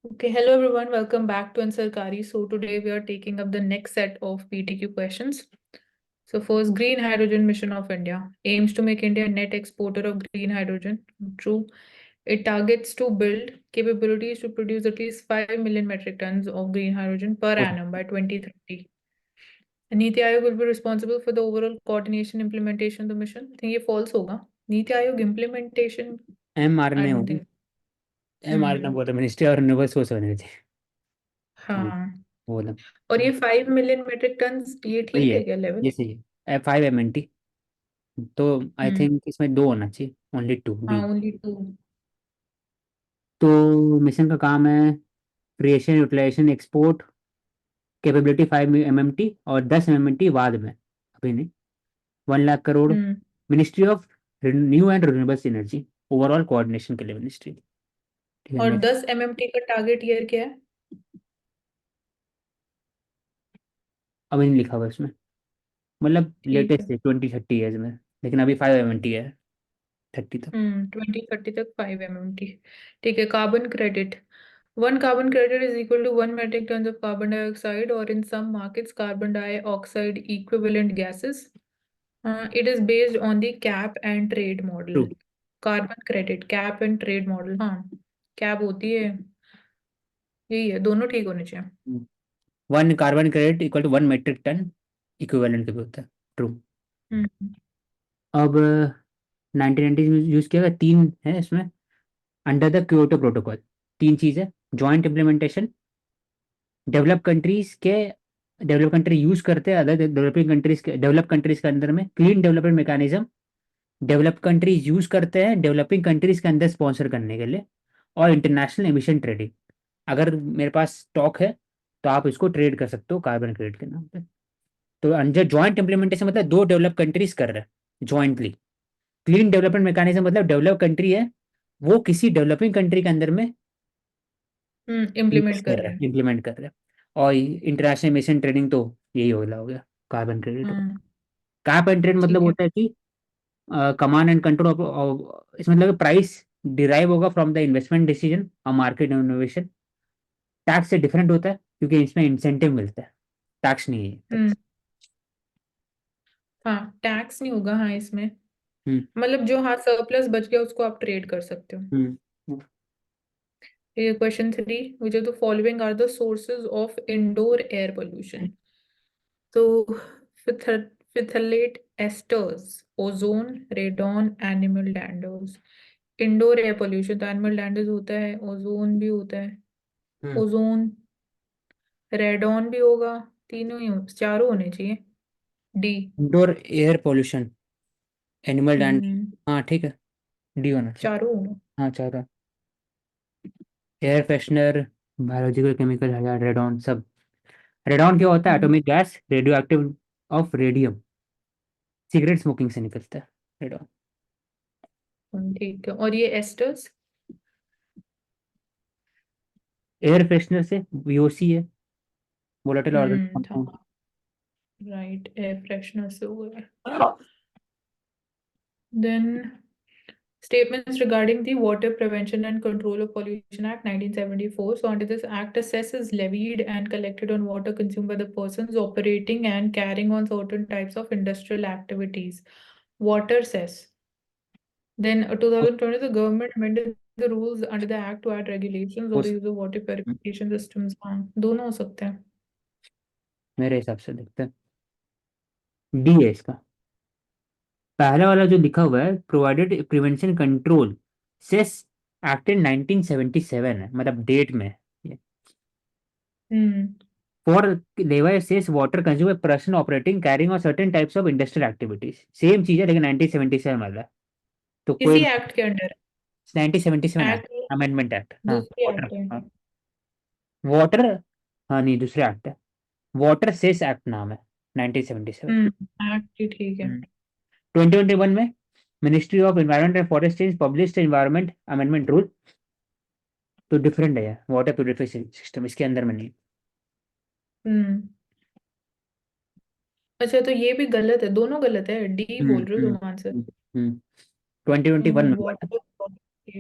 Okay, hello everyone, welcome back to Ansarkari. So today we are taking up the next set of PTQ questions. So first, green hydrogen mission of India aims to make India a net exporter of green hydrogen. True. It targets to build capabilities to produce at least 5 million metric tons of green hydrogen per annum by 2030. Niti Aayog will be responsible for the overall coordination implementation of the mission. I think ये false होगा. Niti Aayog implementation, I mRNA don't होगी। think. MRNA Hmm. बोला ministry और renewable source energy. हाँ, हाँ. बोला। और ये 5 मिलियन मेट्रिक टन ये वही ठीक है, है क्या लेवल? ये सही है। F5 MNT। तो आई हम्म. थिंक इसमें दो होना चाहिए, ओनली टू हाँ, डी। Only two. तो मिशन का काम है creation, utilization, export capability 5 MMT और 10 MMT बाद में, अभी नहीं। 1 lakh crore. Hmm. Ministry of new and renewables energy, overall coordination के लिए मिनिस्ट्री। ठीक है, और नेक्स्ट। 10 MMT का टारगेट ईयर क्या है? अभी नहीं लिखा हुआ इसमें, मतलब ठीक है. लेटेस्ट है 20-30 ईयर्स में, लेकिन अभी 5 MMT है 30 तक। 2030 तक 5 MMT. ठीक है. Carbon credit. One carbon credit is equal to 1 metric tons of carbon dioxide or in some markets carbon dioxide equivalent gases. It is based on the cap and trade model. True. Carbon credit cap and trade model. हाँ, cap होती है. यही है, दोनों ठीक होने चाहिए. 1 carbon credit equal to 1 metric ton equivalent का भी होता है। ट्रू। हम्म. अब 1990 में यूज किया गया, तीन है इसमें अंडर द क्योटो प्रोटोकॉल। तीन चीज़ है, जॉइंट इम्प्लीमेंटेशन, डेवलप कंट्रीज के डेवलप कंट्री यूज करते हैं अदर डेवलपिंग कंट्रीज के, डेवलप कंट्रीज के अंदर में clean development mechanism develop countries use करते हैं डेवलपिंग कंट्रीज के अंदर स्पॉन्सर करने के लिए, और इंटरनेशनल एमिशन ट्रेडिंग। अगर मेरे पास स्टॉक है तो आप इसको ट्रेड कर सकते हो कार्बन क्रेडिट के नाम पे। तो अंडर जॉइंट इंप्लीमेंटेशन मतलब दो डेवलप कंट्रीज कर रहे हैं जॉइंटली। क्लीन डेवलपमेंट मैकेनिज्म मतलब डेवलप कंट्री है, वो किसी डेवलपिंग कंट्री के अंदर में इम्प्लीमेंट कर रहे हैं. इम्प्लीमेंट कर रहे हैं। और इंटरनेशनल एमिशन ट्रेडिंग तो यही हो गया कार्बन क्रेडिट का। हाँ. कैप एंड ट्रेड मतलब ठीक है. होता है कि कमांड एंड कंट्रोल, इसमें मतलब प्राइस डिराइव होगा फ्रॉम द इन्वेस्टमेंट डिसीजन और मार्केट इनोवेशन। टैक्स से डिफरेंट होता है क्योंकि इसमें इंसेंटिव मिलता है, टैक्स नहीं है हम्म. टैक्स। हाँ, टैक्स नहीं होगा हाँ इसमें. हम्म। मतलब जो हाँ सरप्लस बच गया उसको आप ट्रेड कर सकते हो. हम्म। ये question 3, which of the following are the sources of indoor air pollution? तो phthalate esters, ozone, radon, animal danders. Indoor air pollution तो एनिमल डैंडर्स होता है, ओजोन भी होता है. हम्म। ओजोन, रेडॉन भी होगा. तीनों ही चारों होने चाहिए. D. Indoor air pollution, animal dander. Hmm. हाँ ठीक है, डी होना चाहिए। चारों होंगे. हाँ चाह, air freshener, biological chemical hazard, radon सब। रेडॉन क्या होता है? Hmm. Atomic gas radioactive of radium, cigarette smoking से निकलता है रेडॉन। ठीक है. और ये एस्टर्स? एयर फ्रेशनर से वीओसी है, वोलेटाइल ऑर्गेनिक था. कंपाउंड। राइट, एयर फ्रेशनर से हुआ है. Then statements regarding the Water Prevention and Control of Pollution Act 1974. So under this act, a cess is levied and collected on water consumed by the persons operating and carrying on certain types of industrial activities. Water cess. Then 2020, the government amended the rules under the act to add regulations on the use of water purification systems. हाँ, दोनों हो सकते हैं. मेरे हिसाब से देखते हैं, डी है इसका। पहला वाला जो लिखा हुआ है provided prevention control cess act in 1977 है, मतलब डेट में hmm. For levy of cess water consume person operating carrying और certain types of industrial activities. Same चीज है लेकिन 1977 वाला है, तो कोई इसी एक्ट के under 1977 act, act. Amendment act. हाँ दूसरी वाटर, एक्ट है. हाँ वाटर, हाँ नहीं दूसरे एक्ट है, वाटर सेस एक्ट नाम है 1977। एक्ट ही ठीक है. 2021 में ministry of environment and forest change publish environment amendment rule, तो डिफरेंट है यार, वाटर प्यूरिफिकेशन सिस्टम इसके अंदर में नहीं। हम्म. अच्छा, तो ये भी गलत है, दोनों गलत है. डी हम्म। बोल रहे हो हम्म। तुम आंसर. हम्म। 2021 में हुआ था, वाटर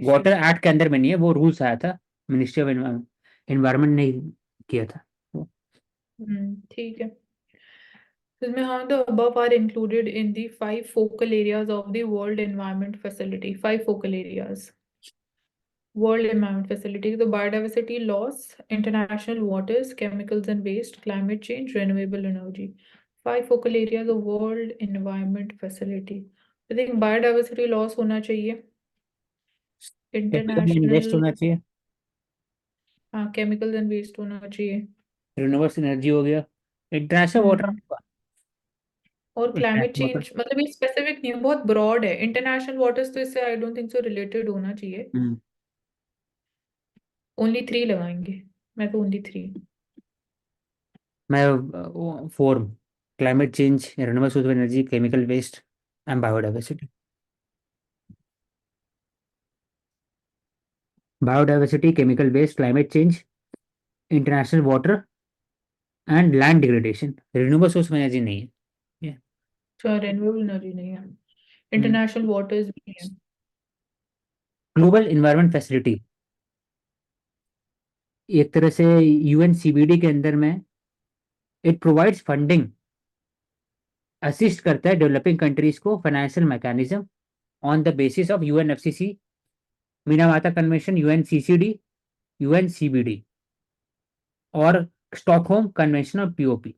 वाटर पॉलिटिशियन. एक्ट के अंदर में नहीं है, वो रूल्स आया था मिनिस्ट्री ऑफ एनवायरमेंट। एनवायरनमेंट ने किया था वो। ठीक है। इसमें हाँ, the above are included in the 5 focal areas of the World Environment Facility. 5 focal areas. World Environment Facility, the biodiversity loss, international waters, chemicals and waste, climate change, renewable energy. 5 focal areas of World Environment Facility. I think biodiversity loss होना चाहिए. Chemical invest International, होना चाहिए। हाँ, chemicals and waste होना चाहिए. Renewable energy हो गया। International water. हम्म और क्लाइमेट इंटरनेशनल वाटर। चेंज मतलब ये स्पेसिफिक नहीं है, बहुत ब्रॉड है। इंटरनेशनल वाटर्स तो इससे I don't think so related होना चाहिए। ओनली 3 लगाएंगे। मैं तो ओनली 3। मैं four. Climate change, renewable source of energy, chemical waste and biodiversity. Biodiversity, chemical waste, climate change, international water and land degradation. Renewable source of energy नहीं है ये। अच्छा, रिन्यूएबल एनर्जी नहीं है। इंटरनेशनल वाटर्स भी है। ग्लोबल इन्वायरमेंट फैसिलिटी एक तरह से यूएनसीबीडी के अंदर में इट प्रोवाइड्स फंडिंग, असिस्ट करता है डेवलपिंग कंट्रीज को financial mechanism on the basis of UNFCC, Minamata convention, UNCCD, UNCBD और स्टॉकहोम कन्वेंशन और पीओपी।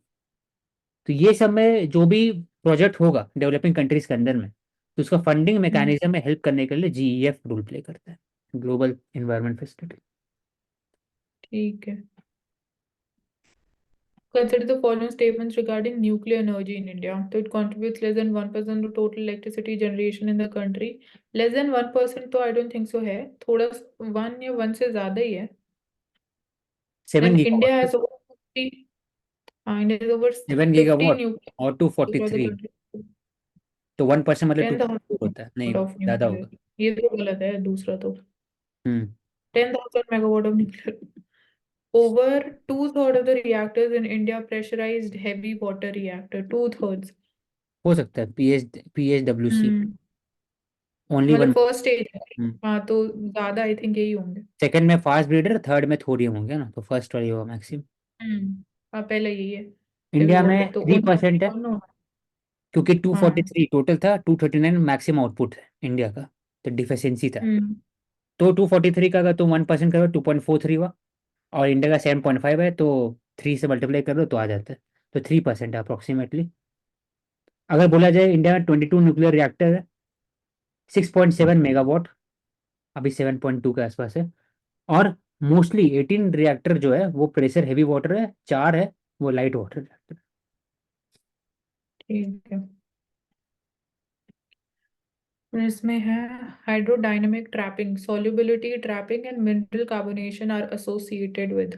तो ये सब में जो भी प्रोजेक्ट होगा डेवलपिंग कंट्रीज के अंदर में, तो उसका फंडिंग हम्म, मैकेनिज्म में हेल्प करने के लिए जीईएफ रोल प्ले करता है, ग्लोबल इन्वायरमेंट फैसिलिटी। ठीक है। Consider the following statements regarding nuclear energy in India. So it contributes less than 1% to total electricity generation in the country. Less than 1% तो I don't think so है, थोड़ा 1 या 1 से ज्यादा ही है. 7 Then India gigawatt. has over 50, India has over 7 50 gigawatt nuclear और two forty across the three country. तो 1% मतलब 2 10,000 होता है, नहीं megawatt of ज़्यादा nuclear. होगा। ये तो गलत है, दूसरा तो हम्म 10,000 megawatt of nuclear. Over two-thirds of the reactors in India pressurized heavy water reactor. Two-thirds. हो सकता है पीएचडब्ल्यूसी। हम्म ओनली मतलब वन। फर्स्ट स्टेज है। हाँ तो ज्यादा आई थिंक यही होंगे। सेकंड में फास्ट ब्रीडर, थर्ड में थोड़ी होंगे ना, तो फर्स्ट वाली होगा मैक्सिमम। हाँ पहले यही है। हेवी इंडिया वाटर में तो 3% है, वन। क्योंकि हाँ। 243 टोटल था, 239 मैक्सिमम आउटपुट है इंडिया का, तो डिफिशियंसी था। हम्म तो 243 का अगर तुम 1% करो 2.43 हुआ, और इंडिया का 7.5 है, तो 3 से मल्टीप्लाई कर दो तो आ जाता है। तो 3% है अप्रोक्सीमेटली। अगर बोला जाए इंडिया में 22 न्यूक्लियर रिएक्टर है, 6.7 मेगावाट, अभी 7.2 के आसपास है। और मोस्टली 18 रिएक्टर जो है वो प्रेशर हैवी वाटर है, 4 है वो लाइट वाटर रिएक्टर। ठीक है। फिर इसमें है hydrodynamic trapping, solubility trapping and mineral carbonation are associated with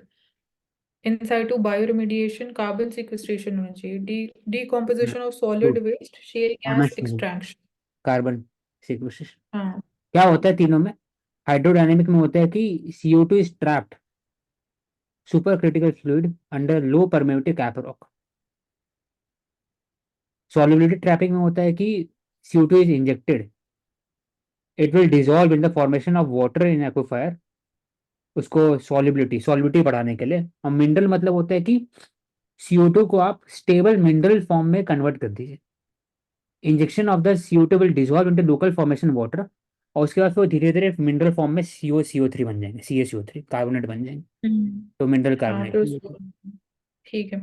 in situ bioremediation, carbon sequestration होना चाहिए, decomposition of solid good. Waste, shale gas extraction. Carbon sequestration. हाँ। क्या होता है तीनों में? हाइड्रोडायनेमिक में होता है कि CO2 is trapped super critical fluid under low permeability cap rock. Solubility trapping में होता है कि CO2 is injected, it will dissolve in the formation of water in aquifer, उसको सॉल्युबिलिटी बढ़ाने के लिए। और मिनरल मतलब होता है कि CO2 को आप स्टेबल मिनरल फॉर्म में कन्वर्ट कर दीजिए। Injection of the CO2 will dissolve into local formation water, और उसके बाद फिर धीरे धीरे मिनरल फॉर्म में CO3 बन जाएंगे, CaCO3 कार्बोनेट बन जाएंगे, तो मिनरल हाँ तो कार्बोनेट। ठीक है।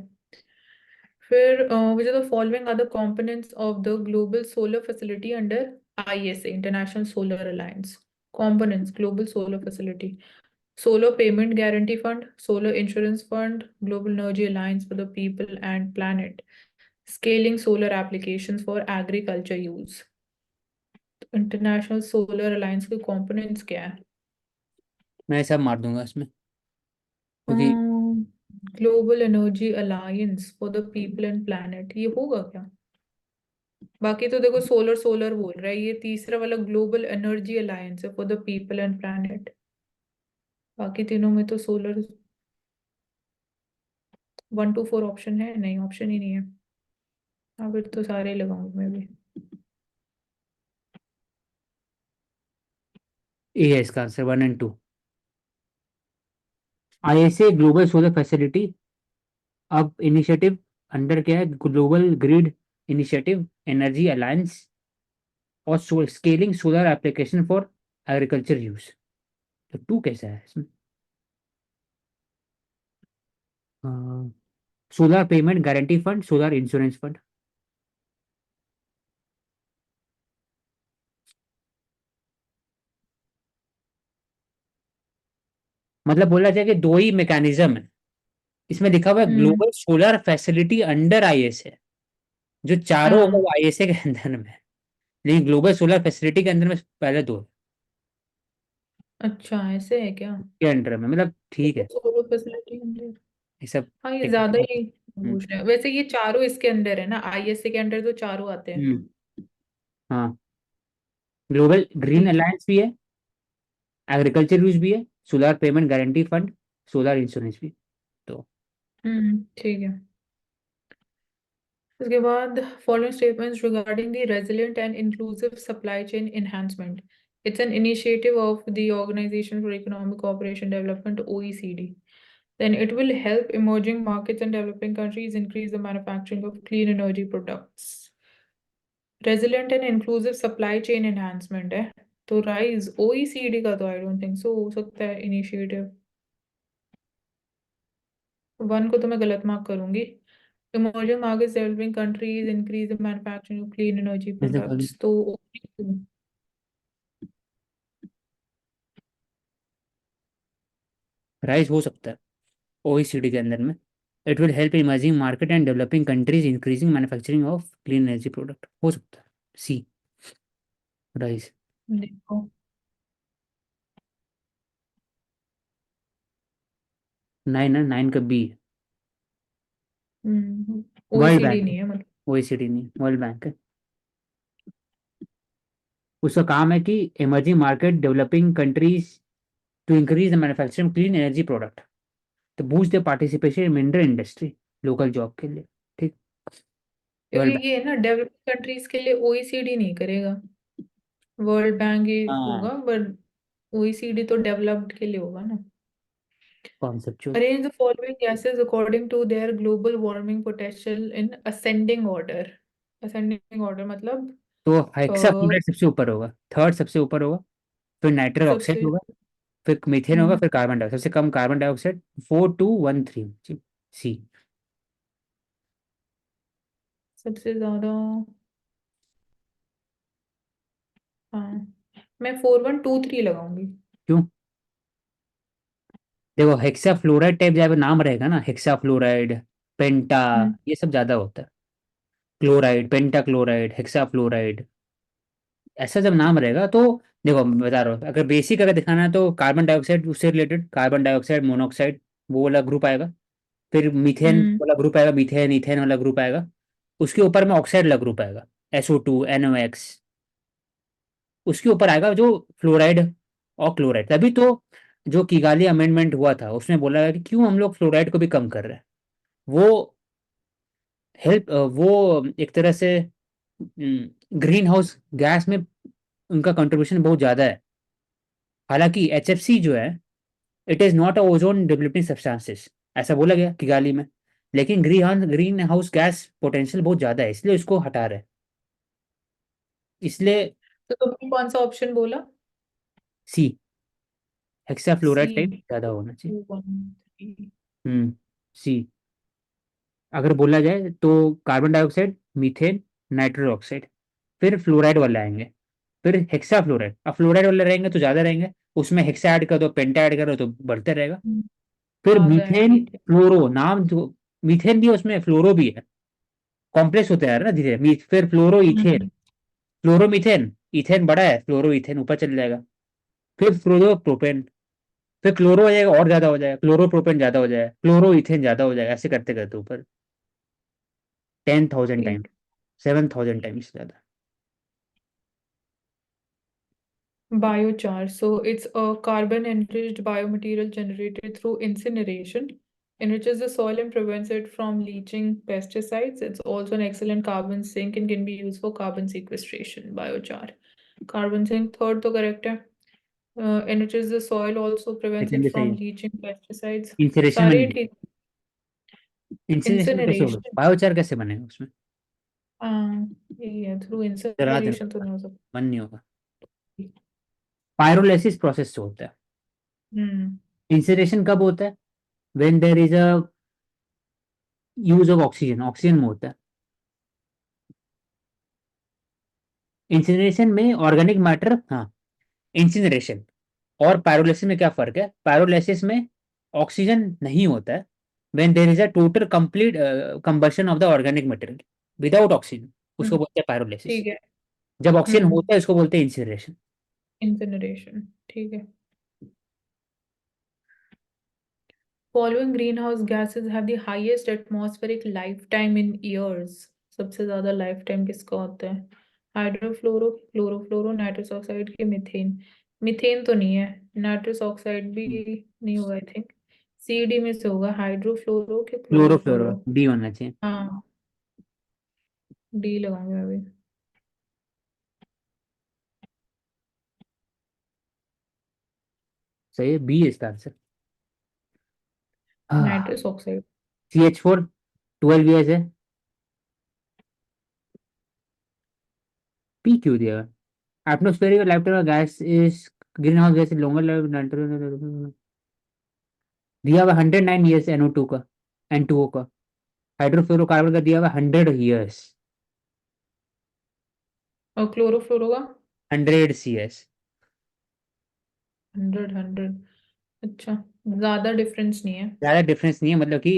फिर which of the following are the components of the global solar facility under ISA, International Solar Alliance? Components, global solar facility. Solar Payment Guarantee Fund, Solar Insurance Fund, Global Energy Alliance for the People and Planet, Scaling Solar Applications for Agriculture Use. International solar alliance के components क्या है? मैं सब मार दूंगा इसमें, क्योंकि global energy alliance for the people and planet, ये होगा क्या? बाकी तो देखो सोलर सोलर बोल रहा है, ये तीसरा वाला ग्लोबल एनर्जी अलायंस है for the people and planet. बाकी तीनों में तो सोलर 1 to 4 ऑप्शन है, नहीं ऑप्शन ही नहीं है। हाँ फिर तो सारे लगाऊंगी मैं भी। ए है इसका answer, 1 and 2। ISA global solar facility अब इनिशिएटिव अंडर क्या है, global grid initiative, energy alliance और scaling solar application for agriculture use. तो टू कैसा है इसमें? Solar payment guarantee fund, solar insurance fund. मतलब बोला जाए कि दो ही मैकेनिज्म है। इसमें लिखा हुआ है hmm. Global solar facility under ISA, जो चारों होगा हाँ। वो आईएसए के अंदर में है। लेकिन ग्लोबल सोलर फैसिलिटी के अंदर में पहले दो अच्छा, ऐसे है क्या? के अंडर में, मतलब ठीक है। Solo facility under. ये सब हाँ, ये ज्यादा टेक्निकल। ही हम्म। पूछ रहे हैं। वैसे ये चारों इसके अंदर है ना, आईएसए के अंदर तो चारों आते हैं। हम्म, हाँ। ग्लोबल ग्रीन ठीक है। अलायंस भी है, एग्रीकल्चर यूज भी है, solar payment guarantee fund, solar insurance भी। तो ठीक है। उसके बाद following statements regarding the resilient and inclusive supply chain enhancement. It's an initiative of the Organization for Economic Cooperation Development, OECD. Then it will help emerging markets and developing countries increase the manufacturing of clean energy products. Resilient and inclusive supply chain enhancement है, तो rise OECD का तो I don't think so हो सकता है initiative. One को तो मैं गलत मार्क करूंगी। Emerging markets, developing countries increase the manufacturing of clean energy products. तो राइस हो सकता है ओईसीडी के अंदर में। It will help emerging market and developing countries increasing manufacturing of clean energy product, हो सकता है सी, राइस। देखो। 9 है, 9 का बी। वर्ल्ड OECD बैंक है, नहीं है मतलब। ओईसीडी नहीं, वर्ल्ड बैंक है। उसका काम है कि emerging market developing countries to increase the manufacturing clean energy product, to boost the participation in mineral industry, local job के लिए। ठीक। क्योंकि वर्ल्ड बैंक। ये है ना, डेवलपिंग कंट्रीज के लिए OECD नहीं करेगा, वर्ल्ड बैंक ही हाँ, होगा, बट OECD तो डेवलप्ड के लिए होगा ना। Conceptual. Arrange the following gases according to their global warming potential in ascending order. Ascending order मतलब तो हेक्सा अ, फ्लोराइड सबसे ऊपर होगा, थर्ड सबसे ऊपर होगा, फिर नाइट्रस ऑक्साइड सबसे होगा, फिर मीथेन होगा, हम्म, फिर कार्बन डाइऑक्साइड, सबसे कम कार्बन डाइऑक्साइड 4213। सी। सबसे ज्यादा। हाँ, मैं 4123 लगाऊंगी। क्यों? देखो हेक्सा फ्लोराइड टाइप जब नाम रहेगा ना, हेक्सा फ्लोराइड, पेंटा, हम्म ये सब ज्यादा होता है। क्लोराइड, पेंटा क्लोराइड, हेक्सा फ्लोराइड, ऐसा जब नाम रहेगा तो देखो मैं बता रहा हूँ, अगर बेसिक अगर दिखाना है तो कार्बन डाइऑक्साइड, उससे रिलेटेड कार्बन डाइऑक्साइड मोनोऑक्साइड, वो वाला ग्रुप आएगा। फिर मीथेन हम्म वाला ग्रुप आएगा, मीथेन ईथेन वाला ग्रुप आएगा। उसके ऊपर में ऑक्साइड वाला ग्रुप आएगा, SO2 NOx। उसके ऊपर आएगा जो फ्लोराइड और क्लोराइड। तभी तो जो किगाली अमेंडमेंट हुआ था उसमें बोला गया कि क्यों हम लोग फ्लोराइड को भी कम कर रहे हैं। वो वो एक तरह से ग्रीन हाउस गैस में उनका कंट्रीब्यूशन बहुत ज़्यादा है। हालांकि HFC जो है, it is not a ozone depleting substances, ऐसा बोला गया किगाली में। लेकिन ग्रीन हाउस गैस पोटेंशियल बहुत ज़्यादा है, इसलिए उसको हटा रहे हैं। इसलिए तो तुमने कौन सा ऑप्शन बोला? सी, सी। हेक्साफ्लोराइड टाइप ज़्यादा होना चाहिए। 213। सी। अगर बोला जाए तो carbon dioxide, methane, nitrous oxide, फिर फ्लोराइड वाले आएंगे, फिर हेक्सा फ्लोराइड। अब फ्लोराइड वाले रहेंगे तो ज्यादा रहेंगे, उसमें हेक्सा ऐड कर दो, पेंटा ऐड करो तो बढ़ते रहेगा। फिर आ जाएगा मीथेन ये थे। फ्लोरो नाम जो, मीथेन भी है उसमें, फ्लोरो भी है, कॉम्प्लेक्स होता है यार ना धीरे। फिर फ्लोरो इथेन, हम्म फ्लोरो मीथेन, इथेन बड़ा है, फ्लोरो इथेन ऊपर चल जाएगा। फिर फ्लोरो प्रोपेन, फिर क्लोरो हो जाएगा और ज्यादा हो जाएगा, क्लोरो प्रोपेन ज्यादा हो जाएगा, क्लोरो इथेन ज्यादा हो जाएगा, ऐसे करते करते ऊपर 10,000 टाइम, ठीक। 7,000 टाइम्स ज्यादा। Biochar. So it's a carbon enriched biomaterial generated through incineration, enriches the soil and prevents it from leaching pesticides. It's also an excellent carbon sink and can be used for carbon sequestration. Biochar. Carbon sink third तो correct है। Enriches the soil, also prevents second it भी सही from है। leaching pesticides. इंसरेशन में सारे नहीं, ठीक। इंसरेशन कैसे होगा, Incineration. बायोचार कैसे बनेगा उसमें? हाँ, यही है, थ्रू जला देना इंसिनरेशन तो होगा, नहीं हो सकता। मन नहीं होगा। पायरोलाइसिस प्रोसेस से होता है। हम्म। इंसरेशन कब होता है? When there is a use of oxygen, oxygen में होता है। इंसिनरेशन में ऑर्गेनिक मैटर, हाँ। इंसिनरेशन और पायरोलाइसिस में क्या फर्क है? पायरोलाइसिस में ऑक्सीजन नहीं होता है। When there is a total complete combustion of the organic material without oxygen, उसको हम्म, बोलते हैं पायरोलाइसिस। ठीक है। जब ऑक्सीजन हम्म। होता है उसको बोलते हैं इंसिनरेशन। इंसिनरेशन, ठीक है। Following greenhouse gases have the highest atmospheric lifetime in years. सबसे ज्यादा लाइफ टाइम किसका होता है? हाइड्रोफ्लोरो, क्लोरोफ्लोरो, नाइट्रस ऑक्साइड के मीथेन। मीथेन तो नहीं है, नाइट्रस ऑक्साइड भी नहीं होगा आई थिंक। सी डी में से होगा, हाइड्रोफ्लोरो के क्लोरोफ्लोरो, क्लोरोफ्लोरो। डी होना चाहिए। हाँ, डी लगाऊंगे मैं अभी। सही है, बी है इसका answer. Nitrous oxide. CH4 12 years है। पी क्यों दिया? Atmospheric life time gas is green house gas longer life दिया हुआ 109 years NO2 का, N2O का। हाइड्रोफ्लोरोकार्बन का दिया हुआ 100 years, और क्लोरोफ्लोरो का? 100 CS। 100। अच्छा, ज्यादा डिफरेंस नहीं है। ज्यादा डिफरेंस नहीं है, मतलब कि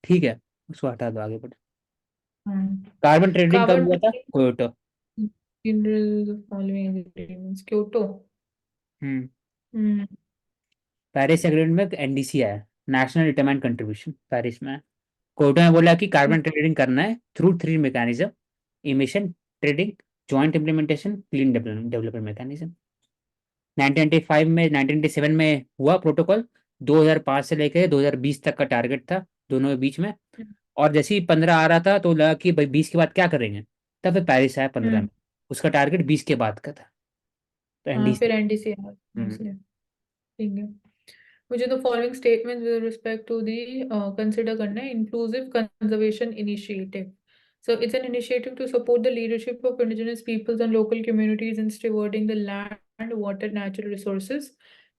ठीक है, उसको हटा दो, आगे बढ़ो। हाँ। कार्बन ट्रेडिंग कब कार्बन हुआ था? Kyoto. Following agreements, Kyoto. Hmm. Hmm. Paris agreement में NDC आया, नेशनल डिटरमाइंड कंट्रीब्यूशन, पेरिस में। क्योटो में बोला कि कार्बन ट्रेडिंग करना है through 3 mechanism: emission trading, joint implementation, clean development mechanism. 1995 में, 1997 में हुआ प्रोटोकॉल। 2005 से लेकर 2020 तक का टारगेट था दोनों के बीच में। और जैसे ही 15 आ रहा था तो लगा कि भाई 20 के बाद क्या करेंगे, तब फिर पेरिस आया 15 में। हम्म। उसका टारगेट 20 के बाद का था, तो हाँ, NDC। फिर एनडीसी आ इसलिए। ठीक है। मुझे तो following statement with respect to the consider करना है। Inclusive conservation initiative, so it's an initiative to support the leadership of indigenous peoples and local communities in stewarding the land, water, natural resources.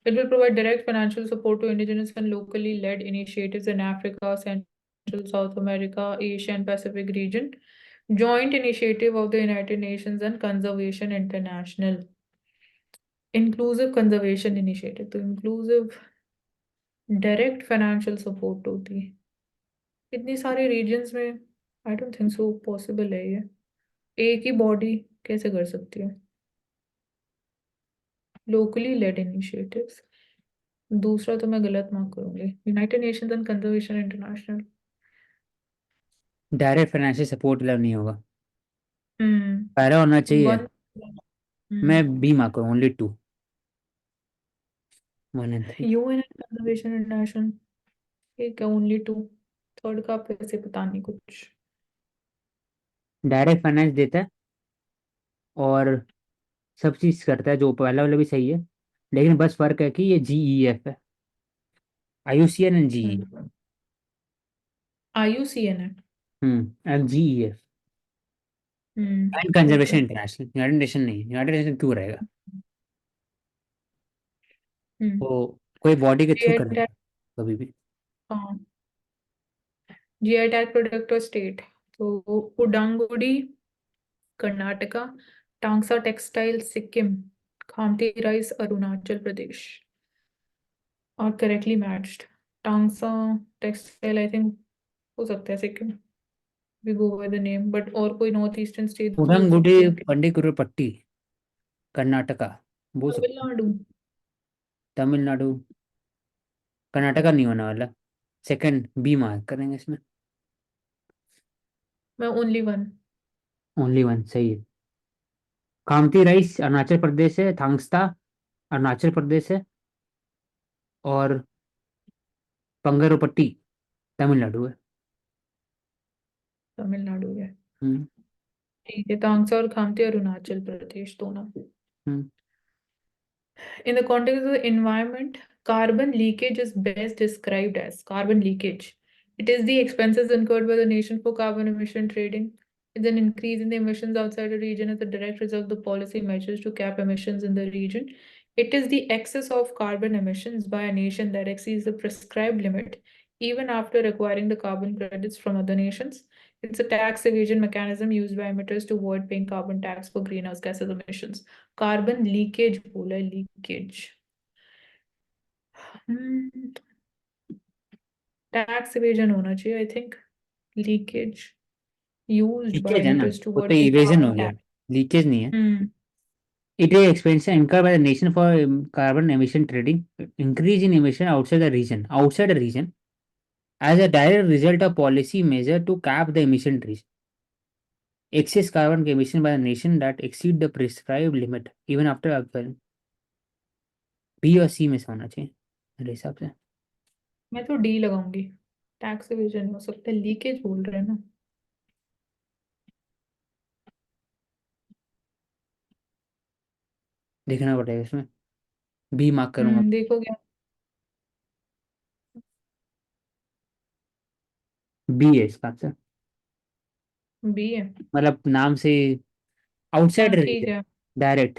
It will provide direct financial support to indigenous and locally led initiatives in Africa, Central South America, Asia and Pacific region. Joint initiative of the United Nations and Conservation International. Inclusive conservation initiative, तो inclusive direct financial support होती है इतनी सारे regions में। I don't think so possible है ये, एक ही body कैसे कर सकती है? लोकली लेड इनिशिएटिव्स, दूसरा तो मैं गलत मार्क करूंगी। United Nations and conservation international. Direct financial support वाला नहीं होगा, हम्म। पहला होना चाहिए। वन। मैं हम्म। बी मार्क करूँ, only 2, 1 and 3। UN and conservation international, ठीक है, ओनली टू। थर्ड का पैसे पता नहीं कुछ। डायरेक्ट फाइनेंस देता है और सब चीज करता है, जो पहला वाला भी सही है, लेकिन बस फर्क है कि ये GEF है, IUCN एंड GE। IUCN है। एंड GEF एंड ठीक कंजर्वेशन है। इंटरनेशनल, यूनाइटेड नेशन नहीं, यूनाइटेड नेशन क्यों रहेगा? हम्म। तो कोई बॉडी के थ्रू जीआई करना टैग। कभी भी। हाँ, जीआई टैग प्रोडक्ट और स्टेट, तो उडांगुडी कर्नाटका, टांगसा टेक्सटाइल सिक्किम, खामती राइस अरुणाचल प्रदेश। और correctly matched. Tangsa textile I think हो सकता है Sikkim, we go by the name, but और कोई नॉर्थ ईस्टर्न स्टेट्स भी हो उडनगुडी, सकते हैं। पंडीकुरुपट्टी, कर्नाटका बोल सकते हैं। तमिलनाडु। तमिलनाडु, कर्नाटका नहीं होने वाला। सेकंड बी मार्क करेंगे इसमें। मैं ओनली वन। ओनली वन सही है। कामती राइस अरुणाचल प्रदेश है, थांगस्ता अरुणाचल प्रदेश है, और पंगरोपट्टी तमिलनाडु है। तमिलनाडु है। हम्म। ठीक है, तांगसा और खामती अरुणाचल प्रदेश दोनों। हम्म। In the context of the environment, carbon leakage is best described as carbon leakage. It is the expenses incurred by the nation for carbon emission trading. It's an increase in the emissions outside a region as a direct result of the policy measures to cap emissions in the region. It is the excess of carbon emissions by a nation that exceeds the prescribed limit, even after acquiring the carbon credits from other nations. It's a tax evasion mechanism used by emitters to avoid paying carbon tax for greenhouse gas emissions. Carbon leakage बोला है, leakage. Tax evasion होना चाहिए, I think. Leakage used by leakage है ना, emitters to वो तो avoid paying evasion हो carbon गया, टैक्स। लीकेज नहीं है। हम्म It is expensive incurred by the nation for carbon emission trading, increase in emission outside the region, as a direct result of policy measure to cap the emission trees. Excess carbon emission by the nation that exceed the prescribed limit, even after acquiring. B और C में से होना चाहिए मेरे हिसाब से। मैं तो डी लगाऊंगी। टैक्स इवेजन हो सकता है, लीकेज बोल रहे हैं ना। देखना पड़ेगा इसमें, बी मार्क करूंगा। देखो क्या। बी है इसका आंसर, बी है। मतलब नाम से आउटसाइड हाँ ठीक रीजन, है। डायरेक्ट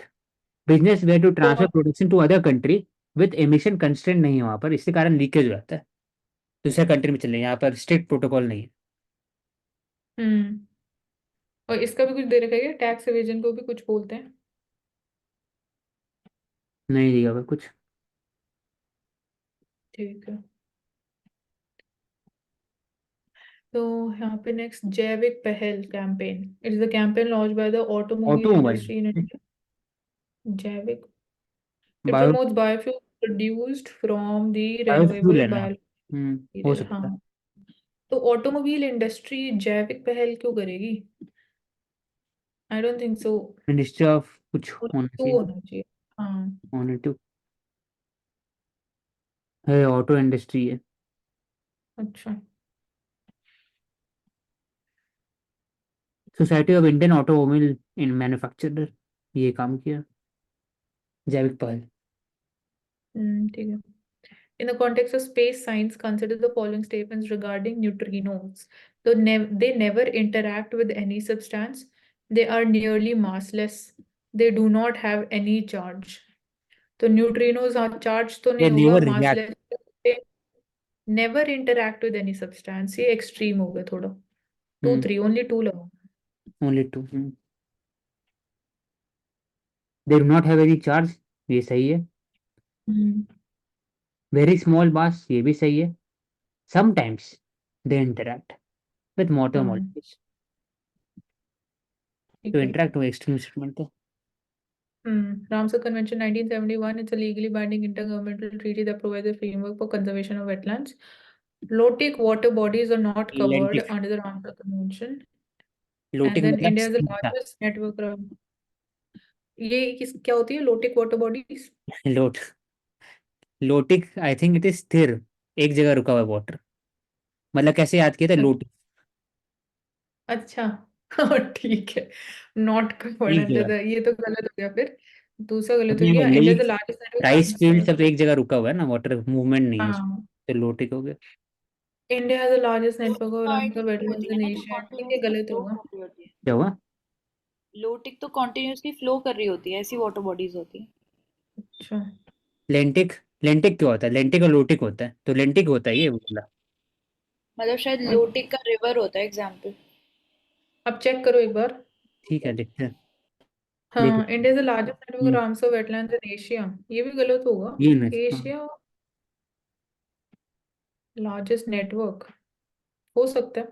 बिजनेस वे टू तो transfer production to other country with emission constraint नहीं है वहां पर, इसके कारण लीकेज हो जाता है। दूसरे कंट्री में चले, यहाँ पर स्ट्रिक्ट प्रोटोकॉल नहीं है। हम्म और इसका भी कुछ दे रखा है क्या? टैक्स इवेजन को भी कुछ बोलते हैं। नहीं दिया हुआ कुछ। ठीक है। तो यहाँ पे नेक्स्ट, जैविक पहल campaign. It is the campaign launch by the automobile automobile, industry in India. जैविक, it bio, promotes biofuel produced from the biofuel renewable है ना। हो material। सकता है। हाँ, तो ऑटोमोबाइल इंडस्ट्री जैविक पहल क्यों करेगी? I don't think so. Ministry of कुछ होना टू चाहिए, होना चाहिए। हाँ। होने टू है, ऑटो इंडस्ट्री है। अच्छा। Society of Indian automobile in manufacturer, ये काम किया, जैविक पहल। ठीक है। In the context of space science, consider the following statements regarding neutrinos. So they never interact with any substance. They are nearly massless. They do not have any charge. तो neutrinos charge तो ये नहीं होगा, never react. Massless. Never interact with any substance, ये extreme हो गया थोड़ा। Two three, only two लगाओ। Only two. They do not have any charge, ये सही है। हम्म वेरी स्मॉल मास, ये भी सही है। Sometimes they interact with motor हाँ मॉलिक्यूल्स, तो ठीक है। इंटरैक्ट हुआ एक्सट्रीम स्टेटमेंट है। Ramsar Convention 1971, it's a legally binding intergovernmental treaty that provides a framework for conservation of wetlands. Low-tech water bodies are not covered लेंटिक, under the Ramsar Convention. Lotic And then मतलब India is the सीधा। largest network of, ये किस क्या होती है low-tech water bodies? Lot, lotic I think it is स्थिर, एक जगह रुका हुआ वाटर, मतलब कैसे याद किया था लोटिक। अच्छा। हाँ ठीक है। नॉट कवर्ड एक अंडर जगह, द, ये तो गलत हो गया फिर। दूसरा गलत हो अपने गया। India is the lake, largest rice field network. सब एक जगह रुका हुआ है ना, वाटर मूवमेंट नहीं है उसमें, हाँ, तो लोटिक हो गया। India has the largest network of I Ramsar think wetlands होती है इन ना जो एशिया, ठीक है, कॉन्टिन्यूसली गलत फ्लो होगा। कर रही होती है। क्या हुआ? लोटिक तो कॉन्टिन्यूसली फ्लो कर रही होती है, ऐसी वाटर बॉडीज होती है। अच्छा, लेंटिक, लेंटिक क्या होता है? लेंटिक और लोटिक होता है, तो लेंटिक होता है ये बोला। मतलब शायद और लोटिक का रिवर होता है एग्जाम्पल। अब चेक करो एक बार। ठीक है, देखते हैं, देख हाँ, लेते India is the largest network of हैं। रामसर वेटलैंड्स इन एशिया, ये भी गलत होगा। ये ना, हाँ, एशिया लार्जेस्ट नेटवर्क हो सकता है,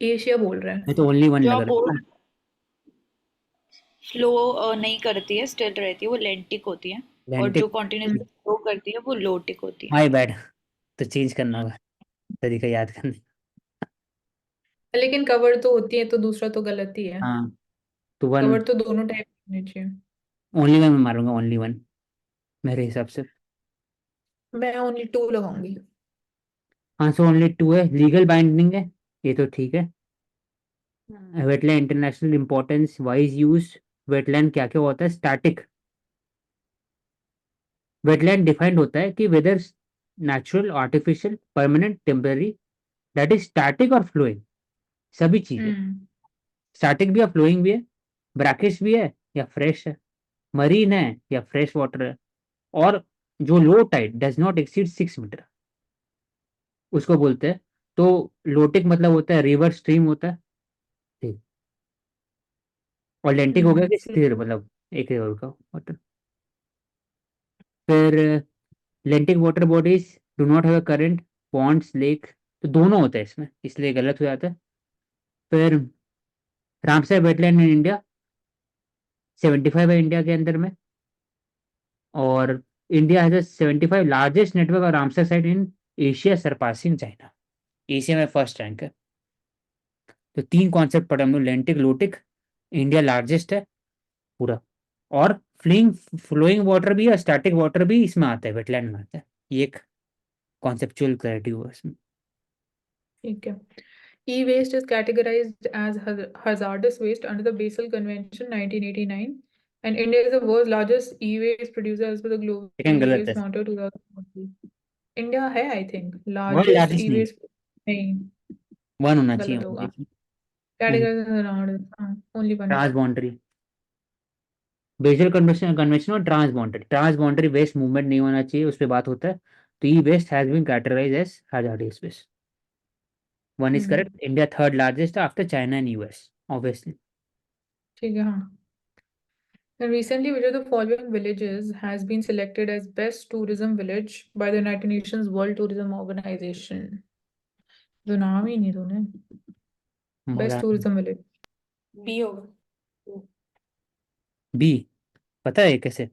एशिया बोल रहे मैं हैं। तो ओनली वन जो लग आप रहा बोल है। रहे फ्लो नहीं करती है, स्टिल रहती है, वो लेंटिक होती है। और जो लेंटिक, कॉन्टिन्यूसली फ्लो करती है वो लोटिक होती है। माय बैड, तो चेंज करना होगा तरीका याद करने। लेकिन कवर तो होती है, तो दूसरा तो गलत ही है। हाँ, तो वन, कवर तो दोनों टाइप होने चाहिए। ओनली वन में मारूंगा, ओनली वन मेरे हिसाब से। मैं ओनली टू लगाऊंगी। हाँ, सो ओनली टू है, लीगल बाइंडिंग है, ये तो ठीक है। Wetland international importance wise use, wetland क्या क्या होता है? स्टैटिक, वेटलैंड डिफाइंड होता है कि whether natural, artificial, permanent, temporary, that is static और फ्लोइंग, सभी चीजें। स्टैटिक भी है, फ्लोइंग भी है, ब्रैकिश भी है या फ्रेश है, मरीन है या फ्रेश वाटर है, और जो low tide does not exceed 6 metre, उसको बोलते हैं। तो लोटिक मतलब होता है रिवर स्ट्रीम होता है, ठीक। और लेंटिक हो गया कि स्थिर, मतलब एक रिवर का वाटर। फिर lentic water bodies do not have a current, ponds, lake, तो दोनों होते हैं इसमें, इसलिए गलत हो जाता है। फिर रामसर वेटलैंड इन इंडिया 75 है इंडिया के अंदर में, और India has 75 largest network of Ramsar site in Asia, surpassing China. Asia में फर्स्ट रैंक है। तो तीन कॉन्सेप्ट पढ़े हम लोग, लेंटिक, लोटिक, इंडिया लार्जेस्ट है पूरा, और फ्लिंग फ्लोइंग वाटर भी और स्टैटिक वाटर भी इसमें आता है, वेटलैंड में आता है। ये एक कॉन्सेप्चुअल क्लैरिटी हुआ इसमें। ठीक है। E-waste is categorized as hazardous waste under the Basel Convention 1989, and India is the world's largest e-waste producer as per the Global second गलत E-waste है, Monitor 2020. India है, I think, world largest largest नहीं, e-waste नहीं, one होना चाहिए गलत होगा। only। Categorized as around, only one. Transboundary, Basel convention convention और transboundary, transboundary waste movement नहीं होना चाहिए, उस पर बात होता है। तो e waste has been categorise as hazardous waste. One is correct, India third largest after China and US, obviously. ठीक है, हाँ। And recently, which of the following villages has been selected as best tourism village by the United Nations World Tourism Organization? जो नाम ही नहीं तूने, best tourism village. B होगा। B, पता है कैसे?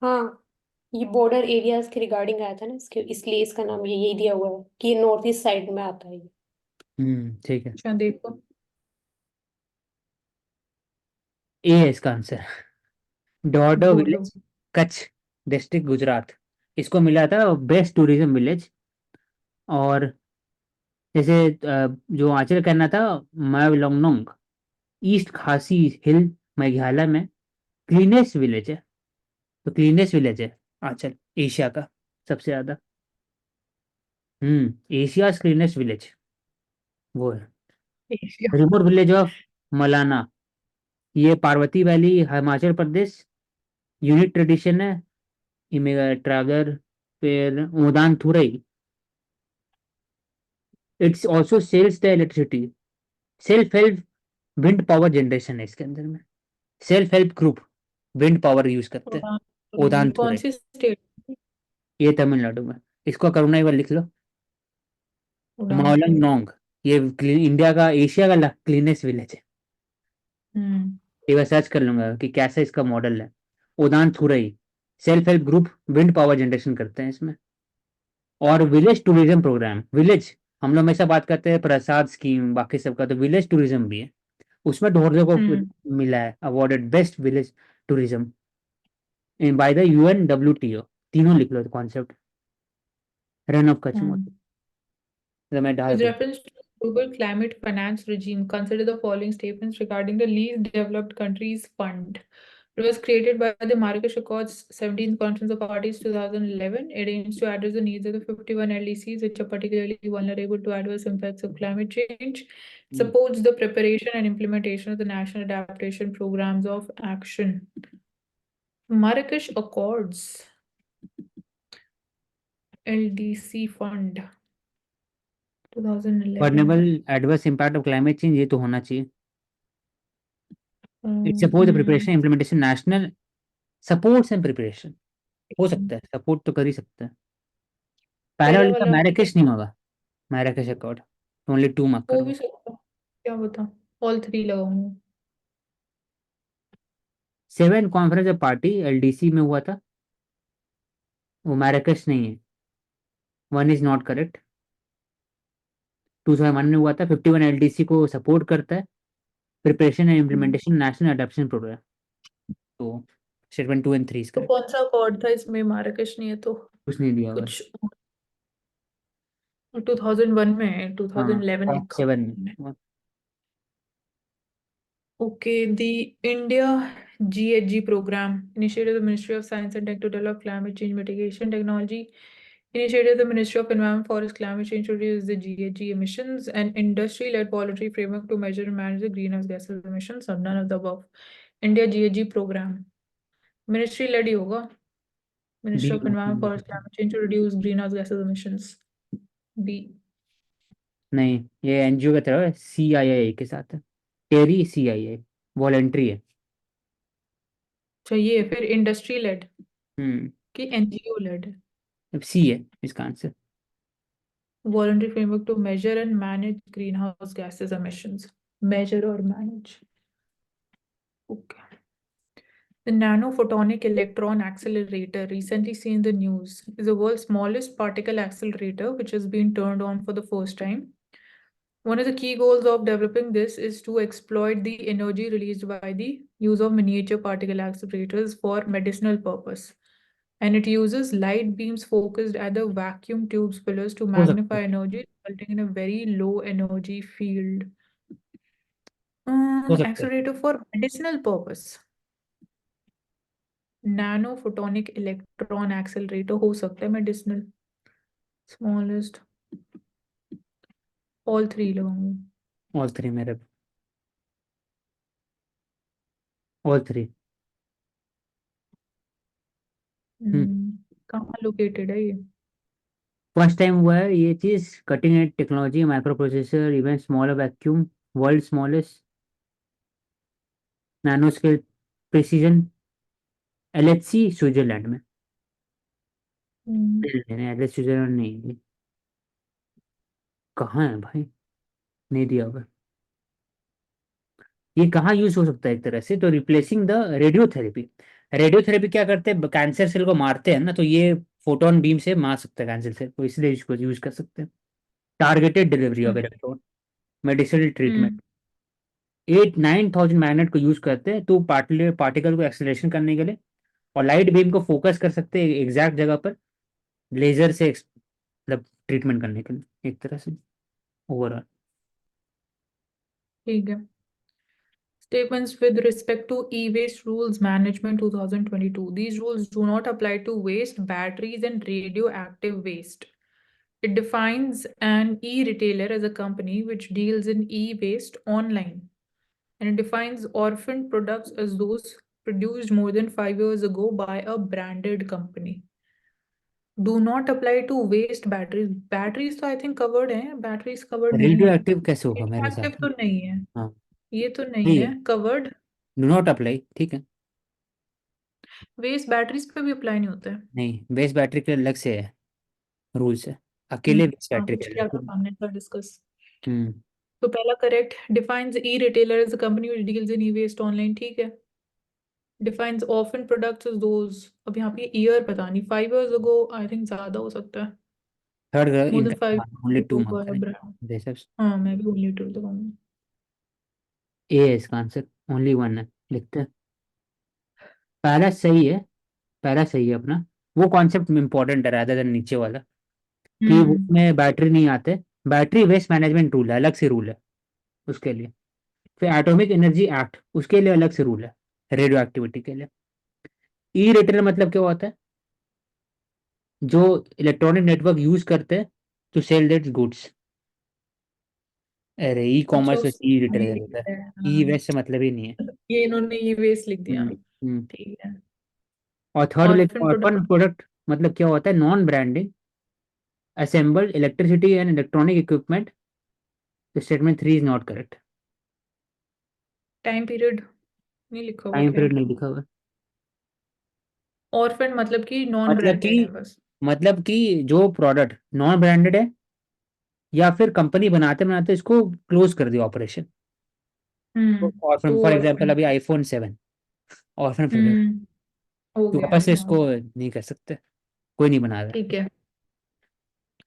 हाँ, ये बॉर्डर एरियाज के रिगार्डिंग आया था ना, इसके इसलिए इसका नाम यही दिया हुआ है कि ये नॉर्थ ईस्ट साइड में आता है ये। ठीक है। अच्छा देखो, ए है इसका आंसर, डॉडो बोलो। Village, Kutch district, Gujarat. इसको मिला था बेस्ट टूरिज्म विलेज। और जैसे जो आंचल करना था, मावलोंगनोंग, ईस्ट खासी हिल, मेघालय में क्लीनेस्ट विलेज है। तो क्लीनेस्ट विलेज है आंचल, एशिया का सबसे ज्यादा। एशिया क्लीनेस्ट विलेज वो है। Asia. Remote village of Malana, ये Parvati valley, Himachal Pradesh, unique tradition है, ट्रैवलर। फिर Odanthurai, it's also sells the electricity, self help wind power generation है इसके अंदर में, self help group wind power use करते हैं। ये ओदान कौन थुरई, सी स्टेट? ये तमिलनाडु में। इसको करुणा एक बार लिख लो, उड़ान। मावलंग नोंग, ये इंडिया का, एशिया का क्लीनेस्ट विलेज है। हम्म। एक बार सर्च कर लूंगा कि कैसा इसका मॉडल है। Odanthurai, self help group wind power generation करते हैं इसमें। और विलेज टूरिज्म प्रोग्राम, विलेज हम लोग हमेशा बात करते हैं प्रसाद स्कीम बाकी सबका, तो विलेज टूरिज्म भी है उसमें। ढोरले को मिला है awarded best village tourism in by the UNWTO। तीनों लिख लो concept, run of Kutch model. तो मैं डाल With दूँ। reference to the global climate finance regime, consider the following statements regarding the least developed countries fund. It was created by the Marrakesh Accords 17th Conference of Parties 2011. It aims to address the needs of the 51 LDCs, which are particularly vulnerable to adverse impacts of climate change. It supports the preparation and implementation of the national adaptation programs of action. Marrakesh Accords LDC Fund 2011. Vulnerable adverse impact of climate change, ये तो होना चाहिए। It support the preparation implementation national supports and preparation, हो सकता है support तो कर ही सकता है। पहले पहला वाले का वाला मैराकेश नहीं होगा, मैराकेश अकॉर्ड, ओनली 2 मार्क हो करो। भी सकता है, क्या बता, ऑल थ्री लगाऊंगा। 7 कॉन्फ्रेंस ऑफ पार्टी LDC में हुआ था, वो मैराकेश नहीं है, 1 इज नॉट करेक्ट। 2001 में हुआ था, 51 LDC को सपोर्ट करता है, preparation and implementation national adoption programme. तो स्टेटमेंट 2 एंड 3 इज तो करेक्ट। कौन सा अकॉर्ड था इसमें? मार्राकेश नहीं है तो कुछ नहीं दिया हुआ है। कुछ 2001 में है, 2011 हाँ लिखा 7 है। में। Okay, the India GHG program, initiated the Ministry of Science and Tech to develop climate change mitigation technology. Initiated the Ministry of Environment, Forest, Climate Change to reduce the GHG emissions, and industry-led policy framework to measure and manage the greenhouse gas emissions, or none of the above. India GHG program. Ministry-led ही होगा. Ministry of Environment, Forest, Climate Change to reduce greenhouse gas emissions. B. नहीं, ये NGO की तरफ है, CII के साथ है, टेरी CII, voluntary है। चाहिए फिर इंडस्ट्री लेड कि एनजीओ लेड. अब सी है इसका answer. Voluntary framework to measure and manage greenhouse gases emissions. Measure or manage. Okay. The nanophotonic electron accelerator, recently seen in the news, is the world's smallest particle accelerator, which has been turned on for the first time. One of the key goals of developing this is to exploit the energy released by the use of miniature particle accelerators for medicinal purpose. And it uses light beams focused at the vacuum tube spillers to magnify energy, resulting in a very low energy field. Accelerator for medicinal purpose. Nanophotonic electron accelerator हो सकता है medicinal. Smallest. All three लगाऊंगी. All three मेरे, all three. कहाँ located है ये? First time हुआ है ये चीज, cutting edge technology, micro processor, even smaller vacuum, world smallest, nano scale precision, LHC Switzerland में। LHC स्विट्जरलैंड नहीं, कहाँ है भाई, नहीं दिया हुआ। ये कहाँ यूज हो सकता है एक तरह से, तो रिप्लेसिंग द रेडियोथेरेपी। रेडियोथेरेपी क्या करते हैं, कैंसर सेल को मारते हैं ना, तो ये फोटोन बीम से मार सकता है कैंसर सेल को, इसलिए इसको यूज कर सकते हैं। Targeted delivery of electron, medicinal treatment. 8-9,000 magnet को यूज करते हैं तो पार्टिकल को एक्सेलरेशन करने के लिए, और लाइट बीम को फोकस कर सकते हैं एग्जैक्ट जगह पर, लेजर से मतलब ट्रीटमेंट करने के लिए एक तरह से ओवरऑल। ठीक है. Statements with respect to e-waste rules management 2022. These rules do not apply to waste, batteries, and radioactive waste. It defines an e-retailer as a company which deals in e-waste online. And it defines orphaned products as those produced more than 5 years ago by a branded company. Do not apply to waste batteries. Batteries तो I think covered हैं. Batteries covered नहीं radio है. Active कैसे होगा मेरे हिसाब Radioactive से। तो नहीं है. हाँ, ये तो नहीं नहीं है है, covered. डू नॉट अप्लाई, ठीक है। वेस्ट बैटरीज पे भी अप्लाई नहीं होता है. नहीं, बेस बैटरी के अलग से है, रूल्स है, अकेले बेस हाँ बैटरी कुछ के क्या था अलग। हमने तो डिस्कस. हम्म, तो पहला correct. Defines e retailer as a company which deals in e waste online. ठीक है. Defines orphan products as those. अब यहाँ पे ईयर पता नहीं. 5 years ago आई थिंक ज्यादा हो सकता है. Third more than 5 inter only 2 years month ago करें ब्रांड. जैसे। हाँ मैं भी ओनली टू लगाऊंगी. ए है इसका आंसर, ओनली वन है, लिखते हैं। पहला सही है, पहला सही है अपना। वो कॉन्सेप्ट इंपॉर्टेंट है रादर देन नीचे वाला, कि उसमें बैटरी नहीं आते। बैटरी वेस्ट मैनेजमेंट रूल है, अलग से रूल है उसके लिए। फिर एटॉमिक एनर्जी एक्ट, उसके लिए अलग से रूल है, रेडियो एक्टिविटी के लिए। ई रिटेलर मतलब क्या होता है, जो इलेक्ट्रॉनिक नेटवर्क यूज करते हैं टू सेल दैट गुड्स। अरे ई अच्छा कॉमर्स उसको ई ये रिटेलर होता है, लिखता है. ई हाँ वेस्ट से मतलब ही नहीं है। ये इन्होंने ये वेस्ट लिख दिया. हम्म, हम्म। ठीक है. और third, orphan product. Orphan product मतलब क्या होता है, non branding assembled electricity and electronic equipment. Statement 3 is not correct. Time period नहीं लिखा हुआ टाइम क्या? पीरियड नहीं लिखा हुआ है। ऑर्फन मतलब कि नॉन मतलब कि ब्रांडेड है बस. मतलब कि जो प्रोडक्ट नॉन ब्रांडेड है, या फिर कंपनी बनाते बनाते इसको क्लोज कर दिया ऑपरेशन, तो तो ऑर्फन, फॉर एग्जांपल ऑर्फन. अभी iPhone 7 ऑर्फन प्रोडक्ट, हम्म. हो तो गया. वापस से हाँ. इसको नहीं कर सकते, कोई नहीं बना रहा। ठीक है.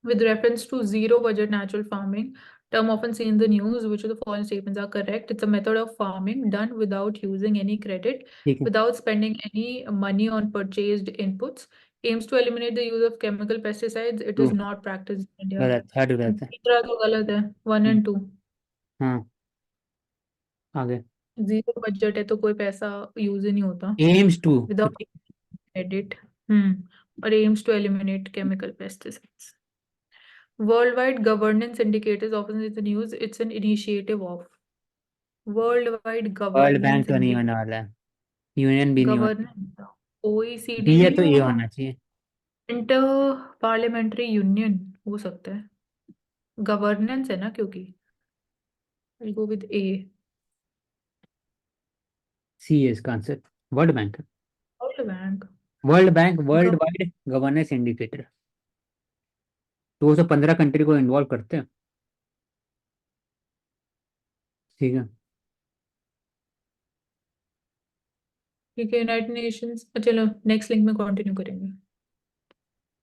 With reference to zero budget natural farming, term often seen in the news, which of the following statements are correct? It's a method of farming done without using any credit, ठीक है, without spending any money on purchased inputs, aims to eliminate the use of chemical pesticides. It true, is not practiced in India. गलत, third गलत है। तीसरा तो गलत है. 1 हम्म, and 2. हाँ, आगे। जीरो बजट है तो कोई पैसा यूज ही नहीं होता एम्स टू विदाउट एडिट। और aims to eliminate chemical pesticides. Worldwide governance indicators often is in use. It's an initiative of worldwide world bank governance तो नहीं होने वाला है, यूनियन भी नहीं होना। governance OECD बी भी है नहीं तो ए होगा। होना चाहिए। इंटर पार्लियामेंट्री यूनियन हो सकता है, गवर्नेंस है ना क्योंकि। I'll go with A. C है इसका answer, world bank. World Bank। World bank world gov wide governance indicator, 215 country को इन्वॉल्व करते हैं। ठीक है। ठीक है, यूनाइटेड नेशंस। चलो नेक्स्ट लिंक में कंटिन्यू करेंगे।